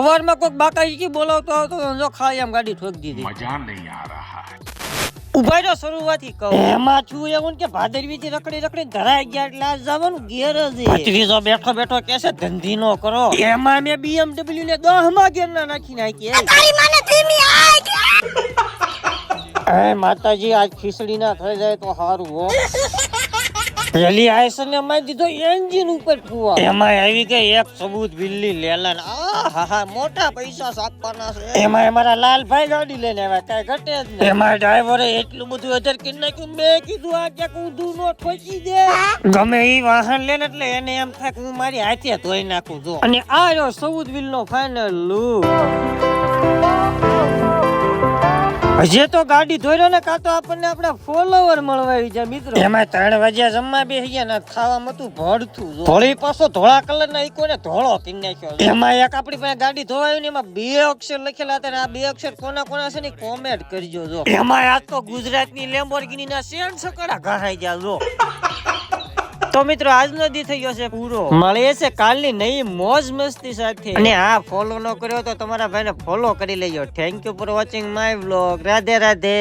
સવારમાં કોઈક બાકાજી બોલાવતો આવતો જો ખાઈ એમ ગાડી ઠોકી દીધી. मजा नहीं आ रहा है. ઉભા રહ્યો શરૂઆતથી કહું એમાં છું એવું કે ભાદરવીથી રખડી ધરાઈ ગયા એટલે આજ જવાનું ઘેર જ ત્રીજો બેઠો કેસે ધંધી નો કરો એમાં મેં BMW ને 10 માં ઘેર ના નાખી નાખી માતાજી આજ ખીચડી ના થઈ જાય તો સારું હો પેલી આયસર ને મારી દીધો એન્જિન ઉપર ફુવા એમાં આવી ગઈ એક સબૂત બિલ્લી લેલાન આહા મોટા પૈસા આપવાના છે એમાં અમારા લાલભાઈ ગાડી લઈને આવ્યા કઈ ઘટે જ નહીં એમાં ડ્રાઈવરે એટલું બધું અધર કરી નાખ્યું મેં કીધું આ ક્યાંક ઊંધું નો ઠોકી દે ગમે ઈ વાહન લે ને એટલે એને એમ થાય કે હું મારી હાથે ધોઈ નાખું જો અને આ રહ્યો સબૂત બિલ નો ફાઇનલ લુક હજી તો ગાડી ધોર્યો ને કાં તો આપણને આપણા ફોલોવર મળવા જાય મિત્રો એમાં 3 વાગ્યા જમવા બેસી ગયા ને ખાવા મતું ભડતું થોડી પાછો ધોળા કલર ના ઈકો ને ધોળો કરી નાખ્યો એમાં એક આપણી પાસે ગાડી ધોવાયું ને એમાં 2 અક્ષર લખેલા હતા ને આ 2 અક્ષર કોના છે ને કોમેન્ટ કરજો જો એમાં આ તો ગુજરાતની લેમ્બોર્ગિની ના સેન સકડા ઘાઈ ગયા જો તો મિત્રો આજનો દી થઈ ગયો છે પૂરો મળીએ છે કાલની નઈ મોજ મસ્તી સાથે અને આ ફોલો ન કર્યો તો તમારા ભાઈને ફોલો કરી લેજો thank you for watching my vlog Radhe Radhe